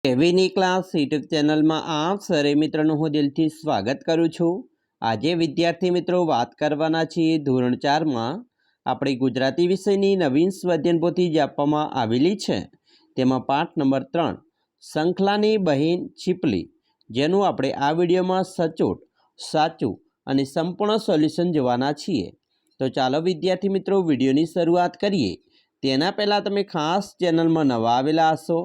કેવીની class YouTube ચેનલમાં આપ સરે મિત્રોનું હું દિલથી સ્વાગત કરું છું। આજે વિદ્યાર્થી મિત્રો વાત કરવાના છીએ ધોરણ 4માં આપણી ગુજરાતી વિષયની નવીન સ્વાધ્યાયન પોથી જે આપવામાં આવેલી છે તેમાં પાઠ નંબર 3 શંખલાની બહેન છીપલી, જેનું આપણે આ વિડીયોમાં સચોટ, સાચું અને સંપૂર્ણ સોલ્યુશન જોવાના છીએ। તો ચાલો વિદ્યાર્થી મિત્રો વિડીયોની શરૂઆત કરીએ। તેના પહેલાં તમે ખાસ ચેનલમાં નવા આવેલા હશો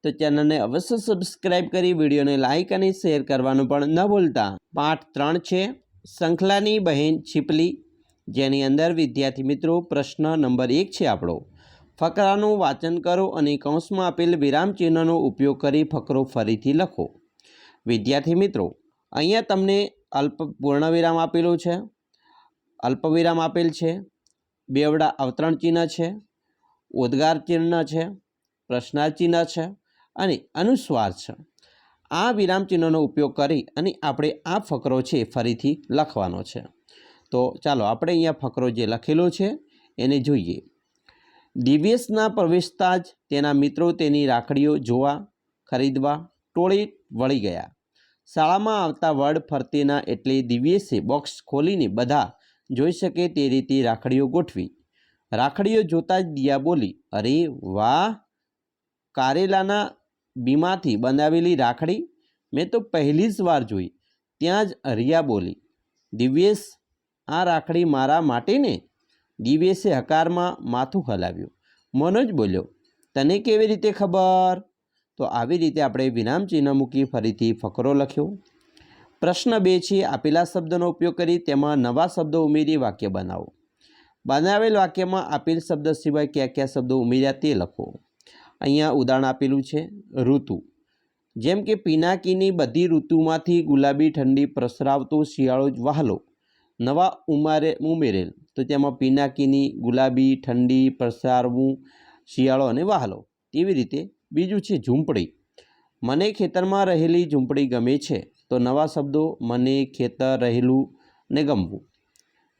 तो चैनल ने अवश्य सब्सक्राइब करी वीडियो ने लाइक और शेर करवानुं पण न भूलता। पाठ 3 छे शंखलानी बहन छिपली, जेनी अंदर विद्यार्थी मित्रों प्रश्न नंबर 1 छे आपणो। फकरानुं वाचन करो और कौंस में आपेल विराम चिन्हनो उपयोग करी फकरो फरीथी लखो। विद्यार्थी मित्रों अहींया तमने अल्प पूर्णविराम आपेलुं छे, अल्पविराम आपेल छे, बेवड़ा अवतरण चिन्ह छे, उद्गार चिन्ह छे, प्रश्नार्थ चिन्ह छे અને અનુસ્વાર છે। આ વિરામ ચિહ્નનો ઉપયોગ કરી અને આપણે આ ફકરો છે ફરીથી લખવાનો છે। તો ચાલો આપણે અહીંયા ફકરો જે લખેલો છે એને જોઈએ। દિવ્યેશના પ્રવેશતા જ તેના મિત્રો તેની રાખડીઓ જોવા ખરીદવા ટોળે વળી ગયા। શાળામાં આવતા વડ ફરતેના એટલે દિવ્યેશે બોક્સ ખોલીને બધા જોઈ શકે તે રીતે રાખડીઓ ગોઠવી। રાખડીઓ જોતા જ દિયા બોલી, અરે વાહ, કારેલાના बीमाथी बनावेली राखड़ी मैं तो पहली ज वार जोई। त्यां ज रिया बोली, दिव्येश आ राखड़ी मारा माटे ने? दिव्येशे हकार में माथुं हलाव्युं। मनोज बोल्यो, तने केवी रीते खबर? तो आवी रीते आपणे विराम चिन्ह मूकी फरीथी फकरो लख्यो। प्रश्न 2 छे आपेला शब्दों उपयोग करी तेमां नवा शब्दों उमेरी वाक्य बनावो। बनावेल वाक्य में आपेल शब्द सिवाय क्या क्या शब्दों उमेर्या ते लखो। अहींया उदाहरण आपेलू है ऋतु, जेम के पिनाकीनी बधी ऋतुमांथी गुलाबी ठंडी प्रसरावतो शियाळो ज वहालो। नवा उमेरेल तो तेमां पिनाकीनी, गुलाबी, ठंडी, प्रसराववुं, शियाळो अने वहालो। तेवी रीते बीजुं छे झूंपड़ी, मने खेतरमां रहेली झूंपड़ी गमे छे। तो नवा शब्दों मने, खेतर, रहेलू ने गमवुं।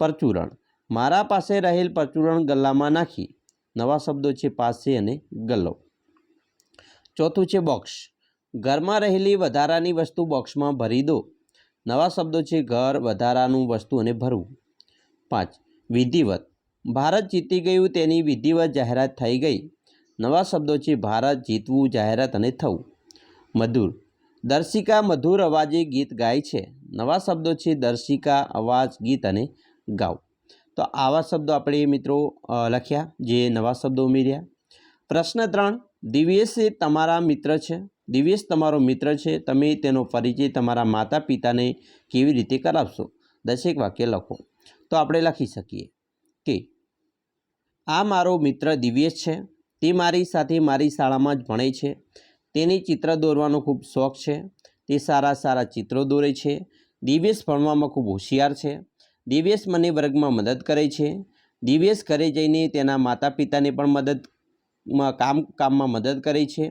परचूरण, मारा पासे रहेल परचूरण गल्लामां नाखी। नवा शब्दों छे पासे अने गल्लो। चौथुं छे बॉक्स, घर में रहेली वधारानी वस्तु बॉक्स में भरी दो। नवा शब्दों छे घर, वधारानुं वस्तु अने भरवुं। 5 विधिवत, भारत जीती गयुं तेनी विधिवत जाहेरात थई गई। नवा शब्दों छे भारत, जीतवुं, जाहेरात अने थवुं। मधुर, दर्शिका मधुर अवाजे गीत गाय छे। नवा शब्दों छे दर्शिका, अवाज, गीत अने गाव। तो आवा शब्दों आपणे मित्रों लख्या जे नवा शब्दों उमेर्या। प्रश्न 3 दिव्येश तमारा मित्र छे। दिव्येश तमारो मित्र छे, तमे तेनो परिचय तमारा माता पिताने केवी रीते करावशो। 10 वाक्य लखो। तो आपणे लखी सकीए के आ मारो मित्र दिव्येश छे, ते मारी साथे मारी शाळामां ज भणे छे। तेने चित्र दोरवानो खूब शौक छे। ते सारा सारा चित्रों दोरे छे। दिव्येश भणवामां खूब होशियार छे। दिव्येश मने वर्गमां मदद करे छे। दिव्येश घरे जईने तेना माता पिताने पण काम में मदद करे छे।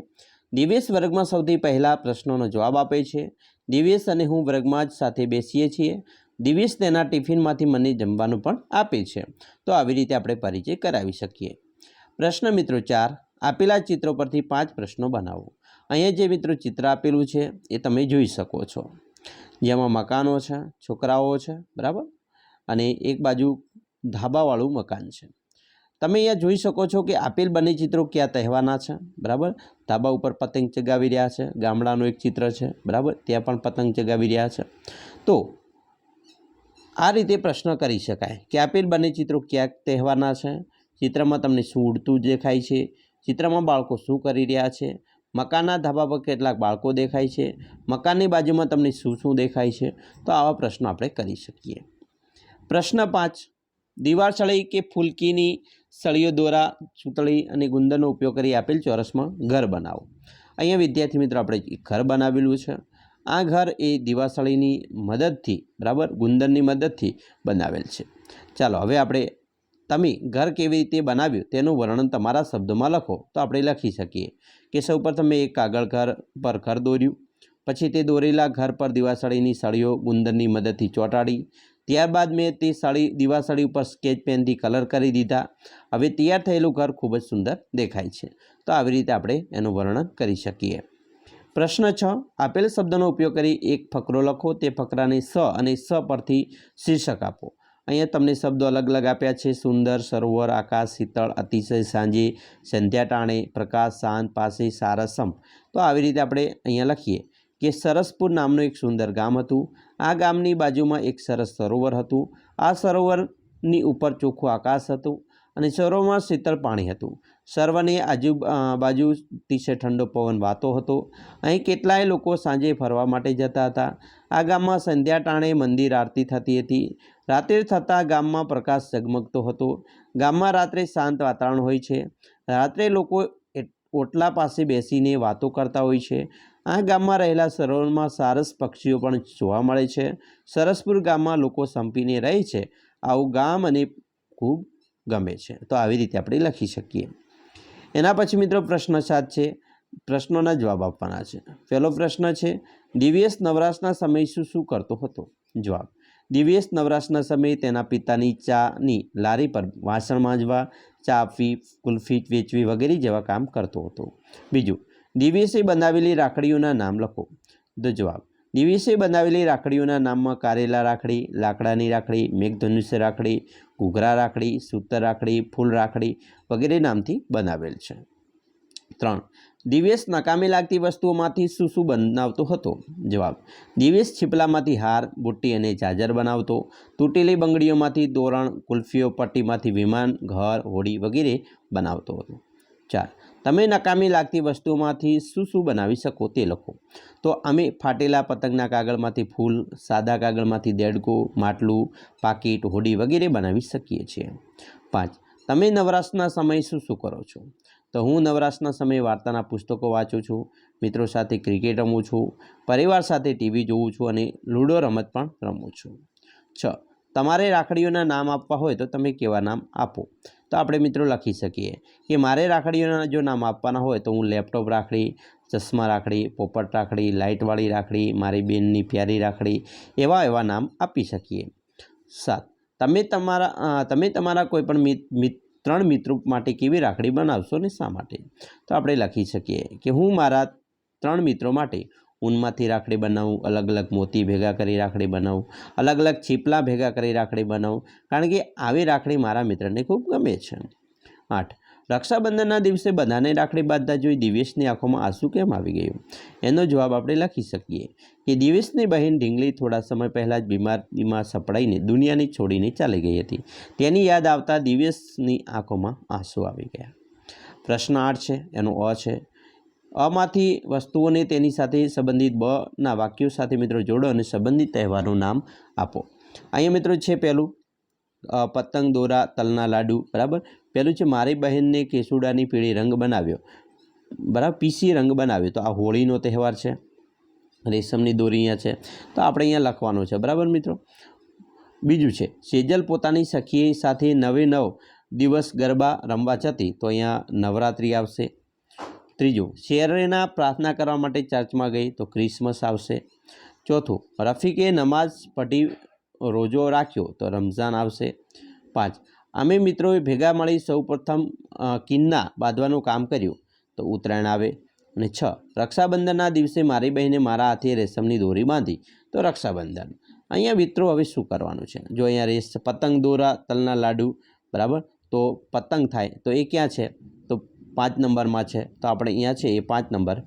दिव्येश वर्ग में सौथी पहला प्रश्नों जवाब आपे छे। दिव्येश अने हूँ वर्ग में साथे बेसीए छीए। दिव्येश तेना टिफिन मांथी मने जमवानुं पण आपे छे। तो आवी रीते आपणे परिचय करावी शकीए। प्रश्न मित्रों 4 आपेला चित्रों परथी 5 प्रश्नों बनावो। अहींया जे मित्रों चित्र आपेलुं छे ए तमे जोई शको छो, जेमां मकानो छे, छोकराओ छे, बराबर, अने एक बाजू धाबावाळुं मकान छे। तमे अहींया जोई शको छो कि आपेल बने चित्रों क्या तहेवारना छे, बराबर। धाबा उपर पतंग चगावी रह्या छे, गामडानुं एक चित्र छे, बराबर, त्यां पण पतंग चगावी रह्या छे। तो आ रीते प्रश्न करी शकाय कि आपेल बने चित्रों क्या तहेवारना छे। चित्रमां तमने शुं उड़तुं देखाय छे, चित्रमां बाळको शुं करी रह्या छे, मकानना धाबा पर केटलाक बाळको देखाय छे, मकाननी बाजुमां तमने शुं शुं देखाय छे। तो आवा प्रश्न आपणे करी शकीए। प्रश्न 5 दीवार सळी के फूलकीनी सळीओ दोरा, सूतળી અને ગુંદરનો उपयोग કરી આપેલ ચોરસમાં ઘર બનાવો। અહીંયા વિદ્યાર્થી મિત્રો આપણે ઘર બનાવેલું છે। આ ઘર એ દિવાસળીની મદદથી, બરાબર, ગુંદરની મદદથી બનાવેલ છે। ચાલો હવે આપણે તમે ઘર કેવી રીતે બનાવ્યું તેનું વર્ણન તમારા શબ્દોમાં લખો। તો આપણે લખી શકીએ કે સૌપ્રથમ મેં એક કાગળ ઘર પર ઘર દોર્યું, પછી તે દોરેલા ઘર પર દિવાસળીની સળીઓ ગુંદરની મદદથી ચોંટાડી, ત્યારબાદ મેં તે દિવાસળી ઉપર સ્કેચ પેનથી કલર કરી દીધા। હવે તૈયાર થયેલું ઘર ખૂબ જ સુંદર દેખાય છે। તો આવી રીતે આપણે એનું વર્ણન કરી શકીએ। પ્રશ્ન 6 આપેલ શબ્દનો ઉપયોગ કરી એક ફકરો લખો, તે ફકરાને સ અને સ પરથી શીર્ષક આપો। અહીંયા તમને શબ્દો અલગ અલગ આપ્યા છે, સુંદર, સરોવર, આકાશ, શીતળ, અતિશય, સાંજે, સંધ્યા ટાણે, પ્રકાશ, શાંત, પાસે, સારસ, સંપ। તો આવી રીતે આપણે અહીંયા લખીએ કે સરસપુર નામનું એક સુંદર ગામ હતું। આ ગામની બાજુમાં એક સરસ સરોવર હતું। આ સરોવરની ઉપર ચોખ્ખું આકાશ હતું અને સરોવરમાં શીતળ પાણી હતું। સરોવરની આજુબાજુ અતિશય ઠંડો પવન વાતો હતો। અહીં કેટલાય લોકો સાંજે ફરવા માટે જતા હતા। આ ગામમાં સંધ્યા ટાણે મંદિર આરતી થતી હતી। રાત્રે થતાં ગામમાં પ્રકાશ ઝગમગતો હતો। ગામમાં રાત્રે શાંત વાતાવરણ હોય છે। રાત્રે લોકો ઓટલા પાસે બેસીને વાતો કરતા હોય છે। આ ગામમાં રહેલા સરોવરમાં સારસ પક્ષીઓ પણ જોવા મળે છે। સરસપુર ગામમાં લોકો સંપીને રહે છે। આવું ગામ અને ખૂબ ગમે છે। તો આવી રીતે આપણે લખી શકીએ। એના પછી મિત્રો પ્રશ્ન 7 છે, પ્રશ્નોના જવાબ આપવાના છે। પહેલો પ્રશ્ન છે, દિવ્યેશ નવરાશના સમયે શું શું કરતો હતો? જવાબ, દિવ્યેશ નવરાશના સમયે તેના પિતાની ચાની લારી પર વાસણ માંજવા, ચા આપવી, કુલ્ફી વેચવી વગેરે જેવા કામ કરતો હતો। બીજું, દિવ્યેશે બનાવેલી રાખડીઓના નામ લખો। તો જવાબ, દિવ્યેશે બનાવેલી રાખડીઓના નામમાં કારેલા રાખડી, લાકડાની રાખડી, મેઘધનુષ્ય રાખડી, ઘૂઘરા રાખડી, સૂતર રાખડી, ફૂલ રાખડી વગેરે નામથી બનાવેલ છે। 3 દિવ્યેશ નકામી લાગતી વસ્તુઓમાંથી શું શું બનાવતો હતો? જવાબ, દિવ્યેશ છીપલામાંથી હાર, બુટ્ટી અને જાજર બનાવતો, તૂટેલી બંગડીઓમાંથી તોરણ, કુલ્ફીઓ પટ્ટીમાંથી વિમાન, ઘર, હોડી વગેરે બનાવતો હતો। 4 તમે નકામી લાગતી વસ્તુઓમાંથી શું શું બનાવી શકો તે લખો। તો અમે ફાટેલા પતંગના કાગળમાંથી ફૂલ, સાદા કાગળમાંથી દેડકો, માટલું, પાકીટ, હોડી વગેરે બનાવી શકીએ છીએ। 5 તમે નવરાશના સમયે શું શું કરો છો? તો હું નવરાશના સમયે વાર્તાના પુસ્તકો વાંચું છું, મિત્રો સાથે ક્રિકેટ રમું છું, પરિવાર સાથે ટીવી જોઉં છું અને લૂડો રમત પણ રમું છું। 6 તમારે રાખડીઓના નામ આપવા હોય તો તમે કેવા નામ આપો? તો આપણે મિત્રો લખી શકીએ કે મારે રાખડીઓના જો નામ આપવાના હોય તો હું લેપટોપ રાખડી, ચશ્મા રાખડી, પોપટ રાખડી, લાઇટવાળી રાખડી, મારી બેનની પ્યારી રાખડી એવા નામ આપી શકીએ। 7 તમે તમારા કોઈપણ 3 મિત્રો માટે કેવી રાખડી બનાવશો અને શા માટે? તો આપણે લખી શકીએ કે હું મારા 3 મિત્રો માટે ઊનમાંથી રાખડી બનાવું, અલગ અલગ મોતી ભેગા કરી રાખડી બનાવું, અલગ અલગ છીપલા ભેગા કરી રાખડી બનાવું, કારણ કે આવી રાખડી મારા મિત્રને ખૂબ ગમે છે। 8 રક્ષાબંધનના દિવસે બધાને રાખડી બાંધતા જોઈ દિવ્યેશની આંખોમાં આંસુ કેમ આવી ગયું? એનો જવાબ આપણે લખી શકીએ કે દિવ્યેશની બહેન ઢીંગલી થોડા સમય પહેલાં જ બીમારીમાં સપડાઈને દુનિયાને છોડીને ચાલી ગઈ હતી। તેની યાદ આવતા દિવ્યેશની આંખોમાં આંસુ આવી ગયા। પ્રશ્ન 8 છે, એનો અ છે, અમાંથી વસ્તુઓને તેની સાથે સંબંધિત બના વાક્યો સાથે મિત્રો જોડો અને સંબંધિત તહેવારનું નામ આપો। અહીંયા મિત્રો છે પહેલું પતંગ, દોરા, તલના લાડુ, બરાબર। પહેલું છે મારી બહેનને કેસુડાની પીળી રંગ બનાવ્યો, બરાબર, પીસી રંગ બનાવ્યો, તો આ હોળીનો તહેવાર છે। રેશમની દોરી અહીંયા છે, તો આપણે અહીંયા લખવાનું છે, બરાબર મિત્રો। બીજું છે સેજલ પોતાની સખી સાથે 9 દિવસ ગરબા રમવા જતી, તો અહીંયા નવરાત્રિ આવશે। ત્રીજું, શેરરેના પ્રાર્થના કરવા માટે ચર્ચમાં ગઈ, તો ક્રિસમસ આવશે। ચોથું, રફીકે નમાઝ પઢી રોજો રાખ્યો, તો રમઝાન આવશે। 5 અમે મિત્રોએ ભેગા મળી સૌપ્રથમ કિન્ના બાંધવાનું કામ કર્યું, તો ઉત્તરાયણ આવે। અને 6 રક્ષાબંધનના દિવસે મારી બહેને મારા હાથે રેશમની દોરી બાંધી, તો રક્ષાબંધન। અહીંયા મિત્રો હવે શું કરવાનું છે? જો અહીંયા પતંગ, દોરા, તલના લાડુ, બરાબર, તો પતંગ થાય તો એ ક્યાં છે? તો 5 નંબરમાં છે, તો આપણે અહીંયા છે એ 5 નંબર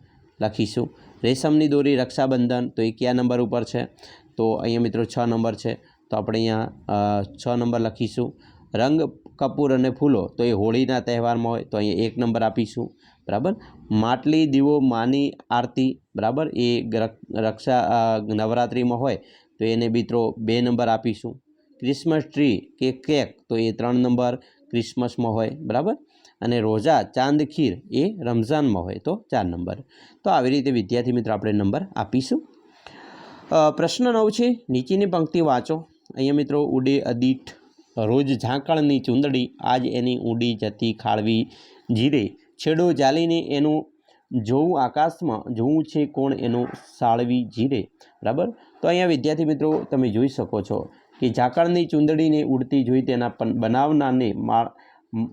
લખીશું। રેશમની દોરી રક્ષાબંધન, તો એ કયા નંબર ઉપર છે? તો અહીંયા મિત્રો 6 નંબર છે, તો આપણે અહીંયા 6 નંબર લખીશું। રંગ, કપૂર અને ફૂલો, તો એ હોળીના તહેવારમાં હોય, તો અહીંયા 1 નંબર આપીશું, બરાબર। માટલી, દીવો, માની આરતી, બરાબર, એ નવરાત્રિમાં હોય તો એને મિત્રો 2 નંબર આપીશું। ક્રિસમસ ટ્રી કે કેક, તો એ 3 નંબર ક્રિસમસમાં હોય, બરાબર। અને રોજા, ચાંદ, ખીર એ રમઝાનમાં હોય, તો 4 નંબર। તો આવી રીતે વિદ્યાર્થી મિત્રો આપણે નંબર આપીશું। પ્રશ્ન 9 છે, નીચેની પંક્તિ વાંચો। અહીંયા મિત્રો ઉડે અદીઠ રોજ ઝાકળની ચૂંદડી, આજ એની ઊંડી જતી ખાળવી જીરે, છેડો જાલીને એનું જોવું આકાશમાં, જોવું છે કોણ એનું સાળવી જીરે, બરાબર। તો અહીંયા વિદ્યાર્થી મિત્રો તમે જોઈ શકો છો કે ઝાકળની ચૂંદડીને ઉડતી જોઈ તેના બનાવનારને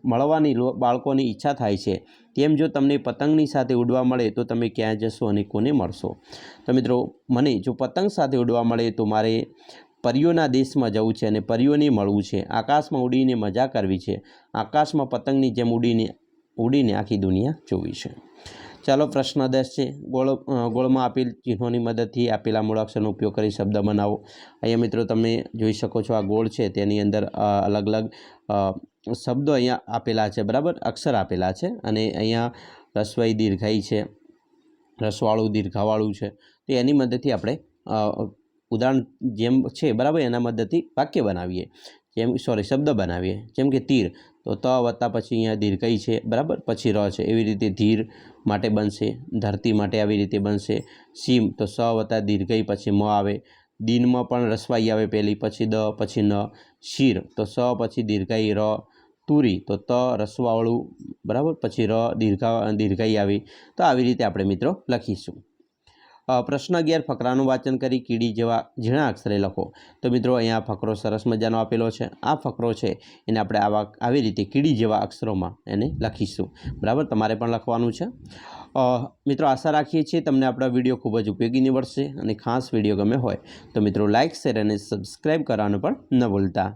મળવાની બાળકોની ઈચ્છા થાય છે, તેમ જો તમને પતંગની સાથે ઉડવા મળે તો તમે ક્યાં જશો અને કોને મળશો? તો મિત્રો મને જો પતંગ સાથે ઉડવા મળે તો મારે પરીઓના દેશમાં જવું છે અને પરીઓને મળવું છે, આકાશમાં ઉડીને મજા કરવી છે, આકાશમાં પતંગની જેમ ઉડીને આખી દુનિયા જોવી છે। ચાલો પ્રશ્ન 10 છે, ગોળમાં આપેલ ચિહ્નોની મદદથી આપેલા મૂળાક્ષરનો ઉપયોગ કરી શબ્દ બનાવો। અહીંયા મિત્રો તમે જોઈ શકો છો, આ ગોળ છે તેની અંદર અલગ અલગ શબ્દો અહીંયા આપેલા છે, બરાબર, અક્ષર આપેલા છે, અને અહીંયા રસ્વઈ દીર્ઘઈ છે, રસવાળું દીર્ઘાવાળું છે, તો એની મદદથી આપણે ઉદાહરણ જેમ છે, બરાબર, એના મદદથી વાક્ય બનાવીએ, શબ્દ બનાવીએ। જેમ કે તીર, તો ત વત્તા પછી અહીંયા દીર્ઘઈ છે, બરાબર, પછી ર છે, એવી રીતે ધીર માટે બનશે, ધરતી માટે આવી રીતે બનશે। સીમ, તો સ વત્તા દીર્ઘઈ પછી મ આવે, દીનમાં પણ રસવાઈ આવે પહેલી, પછી દ, પછી ન। શીર, તો સ પછી દીર્ઘઈ ર, તુરી, તો ત રસવાળું, બરાબર, પછી ર દીર્ઘઈ આવી। તો આવી રીતે આપણે મિત્રો લખીશું। પ્રશ્ન 11, ફકરાનું વાંચન કરી કીડી જેવા ઝીણા અક્ષરે લખો। તો મિત્રો અહીંયા ફકરો સરસ મજાનો આપેલો છે, આ ફકરો છે એને આપણે આવી રીતે કીડી જેવા અક્ષરોમાં એને લખીશું, બરાબર, તમારે પણ લખવાનું છે। મિત્રો આશા રાખીએ છીએ તમને આપણો વિડીયો ખૂબ જ ઉપયોગી નીવડશે, અને ખાસ વિડીયો ગમે હોય તો મિત્રો લાઇક, શેર અને સબસ્ક્રાઈબ કરવાનું પણ ન ભૂલતા।